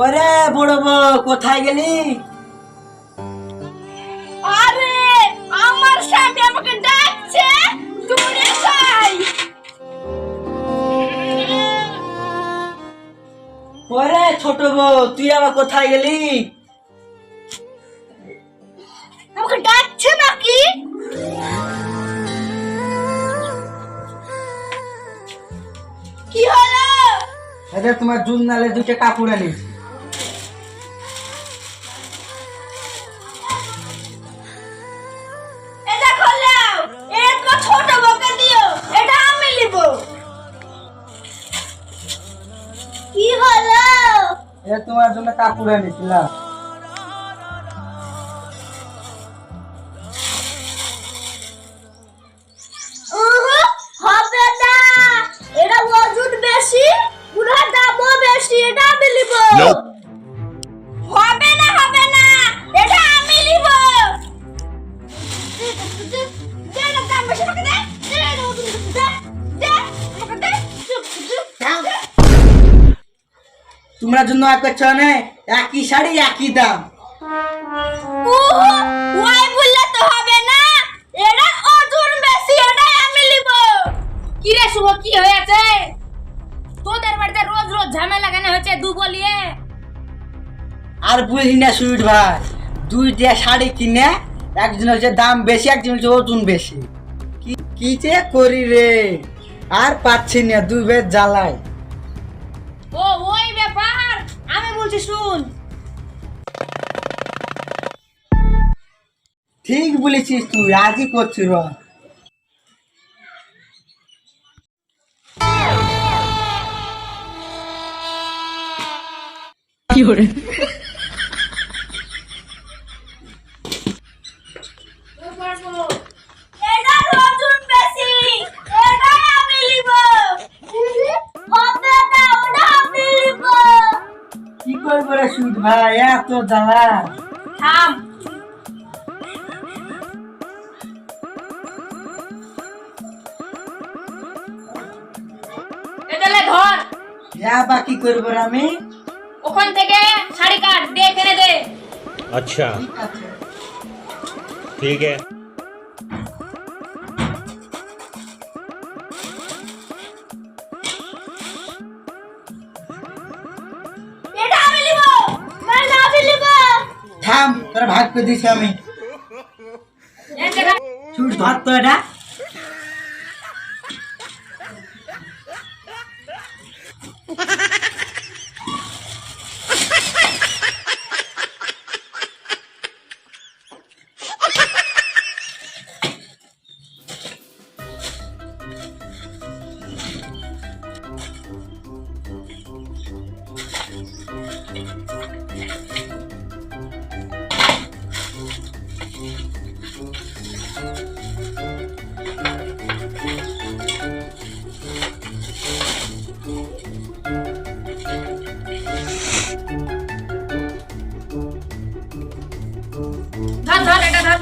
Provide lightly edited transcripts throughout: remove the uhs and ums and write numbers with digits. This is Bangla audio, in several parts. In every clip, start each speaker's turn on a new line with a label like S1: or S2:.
S1: ওরে বড় বউ কোথায় গেলি?
S2: আরে আমার স্বামী আমাকে ডাকছে, দূরে যাই।
S1: ওরে ছোট বউ তুই আবার কোথায় গেলি?
S2: আমাকে ডাকছে নাকি? কি হলো?
S1: এটা তোমার জুন নালে দুটো কাপড় আনিস।
S2: এটা খোলাও, এটা ছোট বউকে দিও, এটা আমি নিব। কি হলো?
S1: এটা তোমার জন্য কাপড় আনিছিলাম।
S2: হবে না, এটা ওজন বেশি, পুরা দামও বেশি, এটা আমি নিব। হবে না, হবে না, এটা আমি নিব। দে না, দাম বেশি আমাকে দে, দে না, ওজন বেশি, দে, দে, আমাকে দে।
S1: তোমরা জন্য একই শাড়ি একই দাম।
S2: ওই বললে তো হবে না, এটা ওজন বেশি, এটাই আমি নিব।
S3: কি রে শুভ, কি হয়েছে? তোদের বাড়িতে রোজ রোজ ঝামেলা কেন হচ্ছে দু বলিয়ে?
S1: আর বুঝি না সুইট ভাই, দুইটা শাড়ি কিনে একজন হচ্ছে দাম বেশি, একজন হচ্ছে ওজন বেশি। কি যে করি রে, আর পাচ্ছি না, দুই বেশ জ্বালাই।
S3: ও ওই ব্যাপার, আমি বলছি শুন।
S1: ঠিক বলেছিস তুই, আজই করছি র।
S4: কি করে?
S2: এটার ওজন বেশি, এটাই আমি নিব। হবে না, ওটা আমি নিব।
S1: কি করবো রে সুইট ভাই, এত জ্বালা।
S3: থাম। এটালে ধর,
S1: বা কি করবো রে আমি?
S3: ওখান থেকে শাড়ি কাট, দে এখানে দে।
S5: अच्छा
S1: ঠিক আছে।
S5: ठीक है।
S2: এটা আমি নিব, না আমি নিব।
S1: থাম, তোরা ভাগ করে দিছি আমি।
S3: এই জায়গা
S1: সুইট ধর তো এটা।
S3: ধর ধর, এটা ধর।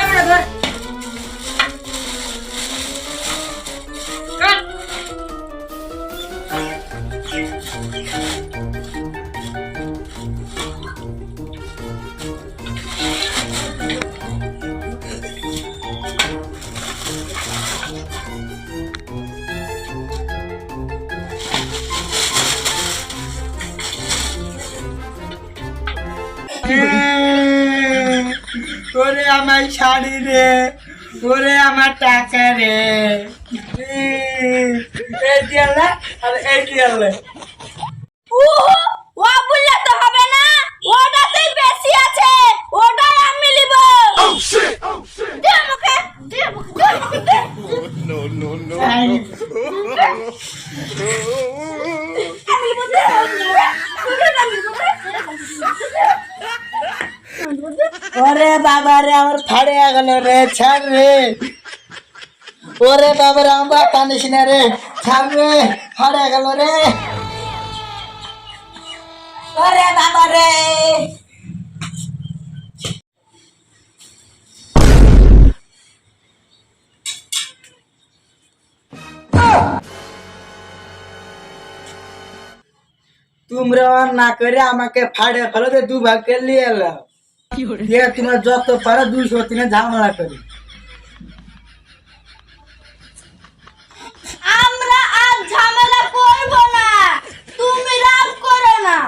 S3: এবারে ধর। কাট।
S1: ওরে আমার শাড়ি রে, ওরে আমার টাকা রে, এই দিয়ালে আর এই দিয়ালে।
S2: ও বললে তো হবে না, ওটাতেই বেশি আছে, ওটাই আমি নিব। দে আমাকে, দে আমাকে, দে আমাকে, দে। আমি নিব, দে, আমি নিব, আমি নিব,
S1: ওরে বাবা রে, আমার ফাড়িয়া গেল রে, ছাড় রে। ওরে বাবা রে, আমার টানিস না রে, ছাড় রে, ফাড়িয়া গেল রে। ওরে বাবা রে। তোমরা না করে আমাকে ফাড়ে ফেলো দিয়ে 2 ভাগ করে নিয়ে এলো দিয়ে তোমরা যত পারো 203 ঝামেলা করি।
S2: আমরা আর ঝামেলা করব না, তুমি রাগ করো না।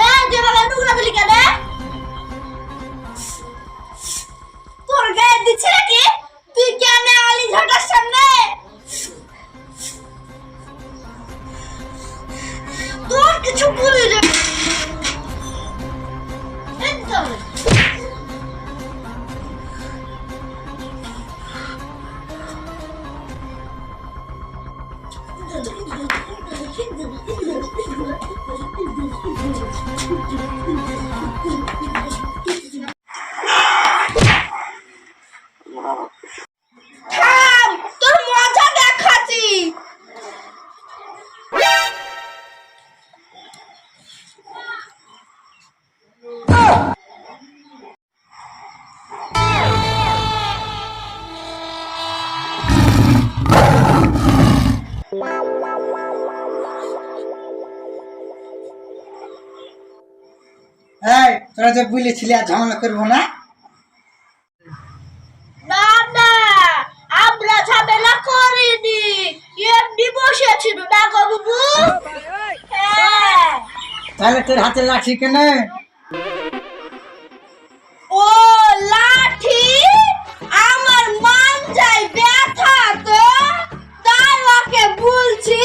S2: এই যেভাবে টুকরা দিলি কেন? তোর গায়ে দিচ্ছে নাকি? তুই কেন আলি ঝাঁটার সামনে? তোর কিছু বলি রে। একদম থাম, তোর মজা দেখাচ্ছি।
S1: এই তোরা যে বলেছিলি আর ঝামেলা করবো না,
S2: না না, আমরা ঝামেলা করিনি, এমনি বসেছিল না গো বাবু। হ্যাঁ,
S1: তাহলে তোর হাতে লাঠি কেন?
S2: ও লাঠি আমার মান যাই ব্যথা তো, তাই ওকে বলছি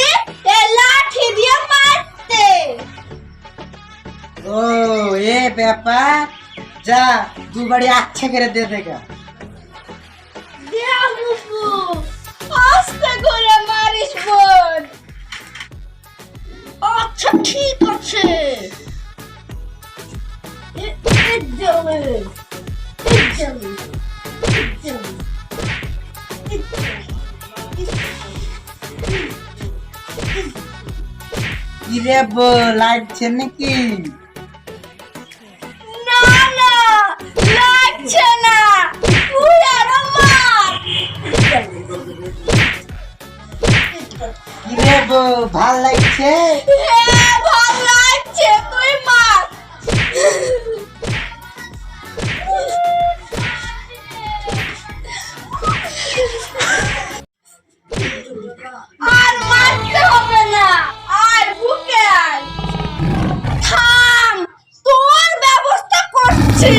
S2: এই লাঠি দিয়ে মারতে।
S1: ও এ ব্যাপার, যা 2 বাড়ি আচ্ছা করে দে দেখা।
S2: দিয়া বুবু, আস্তে করে মারিস বোন। আচ্ছা ঠিক আছে। যাবে যাবে যাবে।
S1: কিরে বো লাগছে নাকি?
S2: না না, লাগছে না, তুই আরো মার।
S1: কিরে বো ভাল লাগছে?
S2: হ্যাঁ, ভাল লাগছে, তুই মার। আর মারতে হবে না, আয় বুকে আয়। থাম, তোর ব্যবস্থা করছি।